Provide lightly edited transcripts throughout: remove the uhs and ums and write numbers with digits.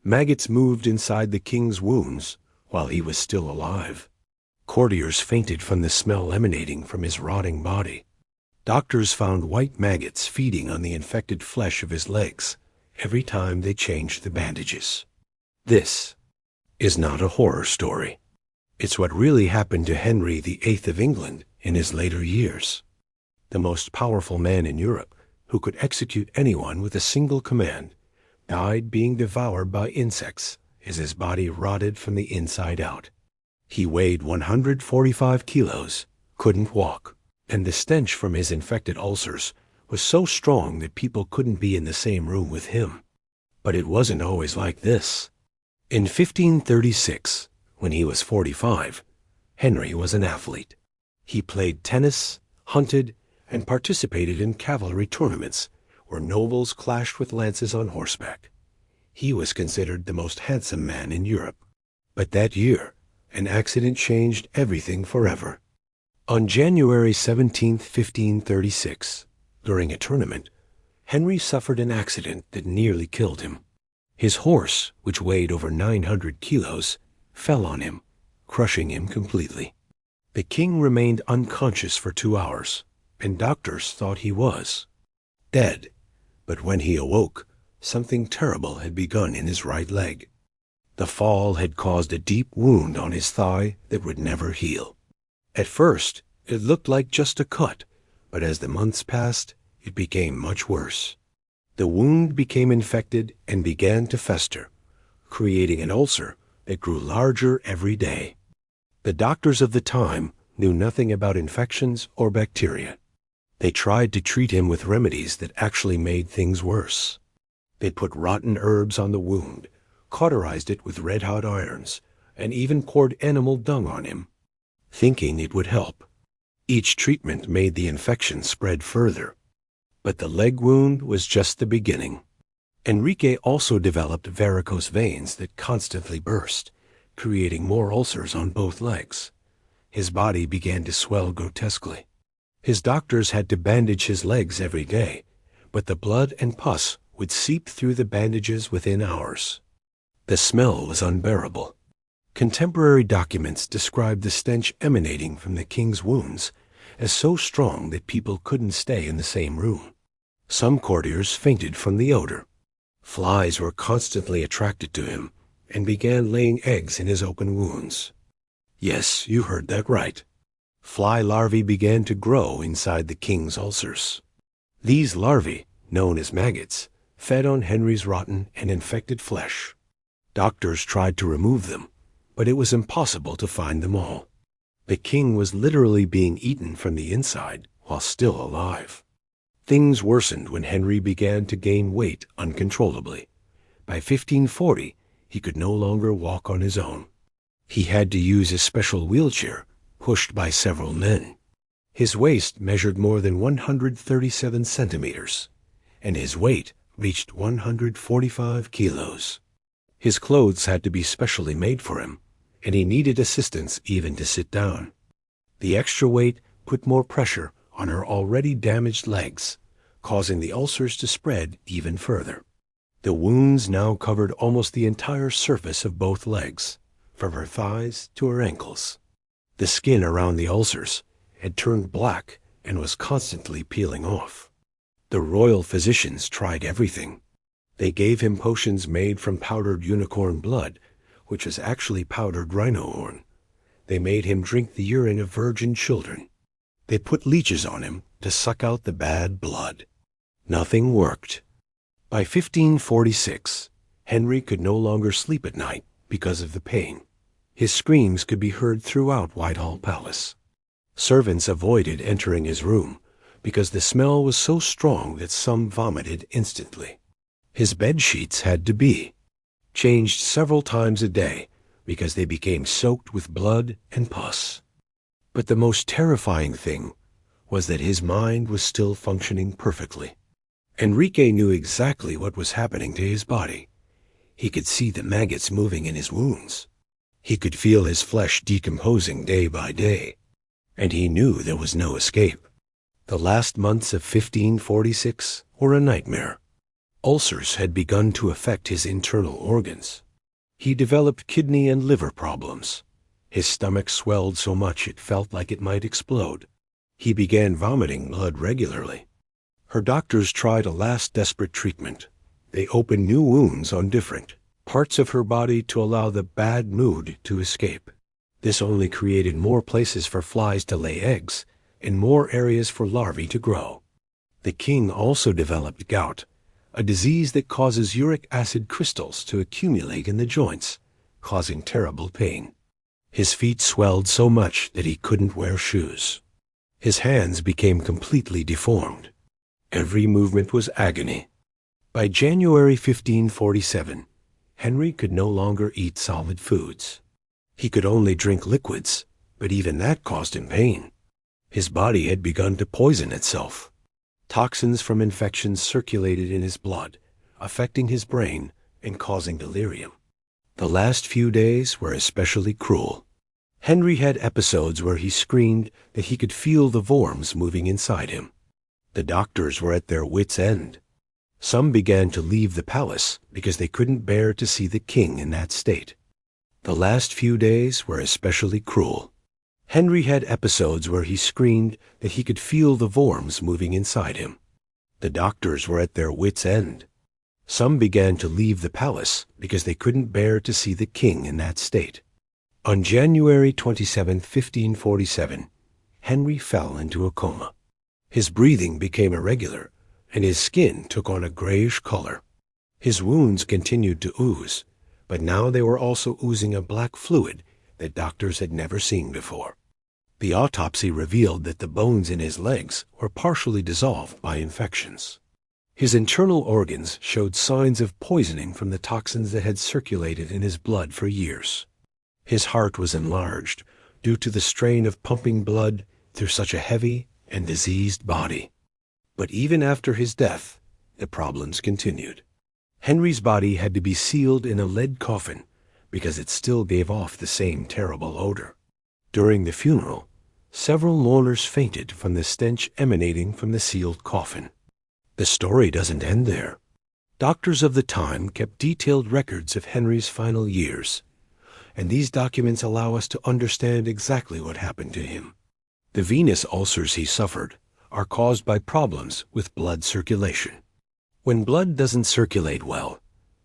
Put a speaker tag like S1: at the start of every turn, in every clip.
S1: Maggots moved inside the king's wounds while he was still alive. Courtiers fainted from the smell emanating from his rotting body. Doctors found white maggots feeding on the infected flesh of his legs every time they changed the bandages. This is not a horror story. It's what really happened to Henry VIII of England in his later years. The most powerful man in Europe, who could execute anyone with a single command, died being devoured by insects as his body rotted from the inside out. He weighed 145 kilos, couldn't walk, and the stench from his infected ulcers was so strong that people couldn't be in the same room with him. But it wasn't always like this. In 1536, when he was 45, Henry was an athlete. He played tennis, hunted, and participated in cavalry tournaments where nobles clashed with lances on horseback. He was considered the most handsome man in Europe. But that year, an accident changed everything forever. On January 17, 1536, during a tournament, Henry suffered an accident that nearly killed him. His horse, which weighed over 900 kilos, fell on him, crushing him completely. The king remained unconscious for 2 hours, and doctors thought he was dead. But when he awoke, something terrible had begun in his right leg. The fall had caused a deep wound on his thigh that would never heal. At first, it looked like just a cut, but as the months passed, it became much worse. The wound became infected and began to fester, creating an ulcer that grew larger every day. The doctors of the time knew nothing about infections or bacteria. They tried to treat him with remedies that actually made things worse. They put rotten herbs on the wound, cauterized it with red-hot irons, and even poured animal dung on him, thinking it would help. Each treatment made the infection spread further. But the leg wound was just the beginning. Enrique also developed varicose veins that constantly burst, creating more ulcers on both legs. His body began to swell grotesquely. His doctors had to bandage his legs every day, but the blood and pus would seep through the bandages within hours. The smell was unbearable. Contemporary documents describe the stench emanating from the king's wounds as so strong that people couldn't stay in the same room. Some courtiers fainted from the odor. Flies were constantly attracted to him and began laying eggs in his open wounds. Yes, you heard that right. Fly larvae began to grow inside the king's ulcers. These larvae, known as maggots, fed on Henry's rotten and infected flesh. Doctors tried to remove them, but it was impossible to find them all. The king was literally being eaten from the inside while still alive. Things worsened when Henry began to gain weight uncontrollably. By 1540, he could no longer walk on his own. He had to use a special wheelchair pushed by several men. His waist measured more than 137 centimeters, and his weight reached 145 kilos. His clothes had to be specially made for him, and he needed assistance even to sit down. The extra weight put more pressure on her already damaged legs, causing the ulcers to spread even further. The wounds now covered almost the entire surface of both legs, from her thighs to her ankles. The skin around the ulcers had turned black and was constantly peeling off. The royal physicians tried everything. They gave him potions made from powdered unicorn blood, which was actually powdered rhino horn. They made him drink the urine of virgin children. They put leeches on him to suck out the bad blood. Nothing worked. By 1546, Henry could no longer sleep at night because of the pain. His screams could be heard throughout Whitehall Palace. Servants avoided entering his room because the smell was so strong that some vomited instantly. His bed sheets had to be changed several times a day because they became soaked with blood and pus. But the most terrifying thing was that his mind was still functioning perfectly. Enrique knew exactly what was happening to his body. He could see the maggots moving in his wounds. He could feel his flesh decomposing day by day, and he knew there was no escape. The last months of 1546 were a nightmare. Ulcers had begun to affect his internal organs. He developed kidney and liver problems. His stomach swelled so much it felt like it might explode. He began vomiting blood regularly. Her doctors tried a last desperate treatment. They opened new wounds on different parts of her body to allow the bad mood to escape. This only created more places for flies to lay eggs and more areas for larvae to grow. The king also developed gout, a disease that causes uric acid crystals to accumulate in the joints, causing terrible pain. His feet swelled so much that he couldn't wear shoes. His hands became completely deformed. Every movement was agony. By January 1547, Henry could no longer eat solid foods. He could only drink liquids, but even that caused him pain. His body had begun to poison itself. Toxins from infections circulated in his blood, affecting his brain and causing delirium. The last few days were especially cruel. Henry had episodes where he screamed that he could feel the worms moving inside him. The doctors were at their wits' end. Some began to leave the palace because they couldn't bear to see the king in that state. The last few days were especially cruel. Henry had episodes where he screamed that he could feel the worms moving inside him. The doctors were at their wits' end. Some began to leave the palace because they couldn't bear to see the king in that state. On January 27, 1547, Henry fell into a coma. His breathing became irregular, and his skin took on a grayish color. His wounds continued to ooze, but now they were also oozing a black fluid that doctors had never seen before. The autopsy revealed that the bones in his legs were partially dissolved by infections. His internal organs showed signs of poisoning from the toxins that had circulated in his blood for years. His heart was enlarged due to the strain of pumping blood through such a heavy and diseased body. But even after his death, the problems continued. Henry's body had to be sealed in a lead coffin because it still gave off the same terrible odor. During the funeral, several mourners fainted from the stench emanating from the sealed coffin. The story doesn't end there. Doctors of the time kept detailed records of Henry's final years, and these documents allow us to understand exactly what happened to him. The venous ulcers he suffered are caused by problems with blood circulation. When blood doesn't circulate well,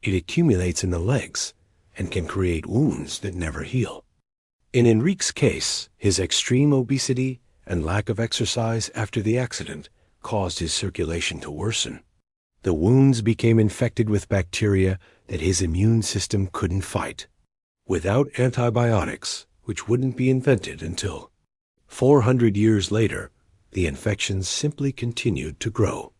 S1: it accumulates in the legs and can create wounds that never heal. In Enrique's case, his extreme obesity and lack of exercise after the accident caused his circulation to worsen. The wounds became infected with bacteria that his immune system couldn't fight. Without antibiotics, which wouldn't be invented until 400 years later, the infections simply continued to grow.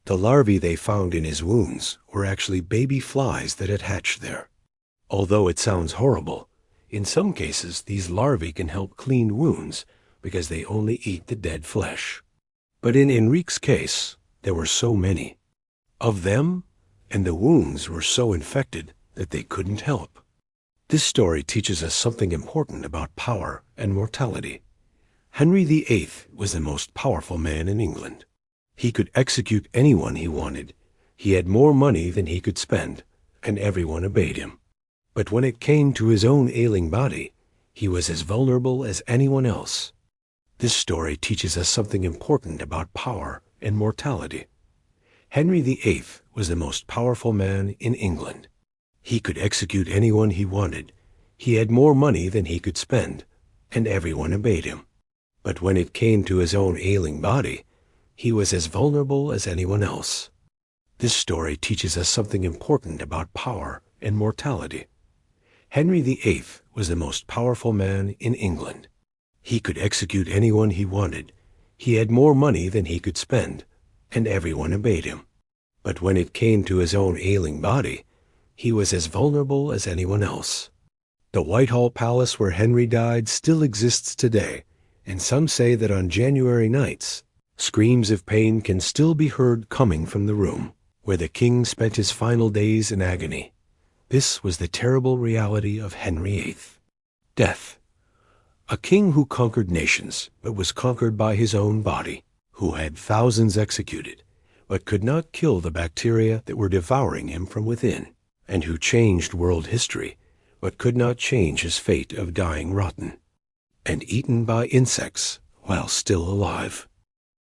S1: The larvae they found in his wounds were actually baby flies that had hatched there. Although it sounds horrible, in some cases these larvae can help clean wounds because they only eat the dead flesh. But in Enrique's case, there were so many of them, and the wounds were so infected that they couldn't help. This story teaches us something important about power and mortality. Henry VIII was the most powerful man in England. He could execute anyone he wanted. He had more money than he could spend, and everyone obeyed him. But when it came to his own ailing body, he was as vulnerable as anyone else. This story teaches us something important about power and mortality. Henry VIII was the most powerful man in England. He could execute anyone he wanted. He had more money than he could spend, and everyone obeyed him. But when it came to his own ailing body, he was as vulnerable as anyone else. This story teaches us something important about power and mortality. Henry VIII was the most powerful man in England. He could execute anyone he wanted. He had more money than he could spend, and everyone obeyed him. But when it came to his own ailing body, he was as vulnerable as anyone else. The Whitehall Palace where Henry died still exists today, and some say that on January nights, screams of pain can still be heard coming from the room where the king spent his final days in agony. This was the terrible reality of Henry VIII. Death. A king who conquered nations, but was conquered by his own body, who had thousands executed, but could not kill the bacteria that were devouring him from within, and who changed world history, but could not change his fate of dying rotten, and eaten by insects while still alive.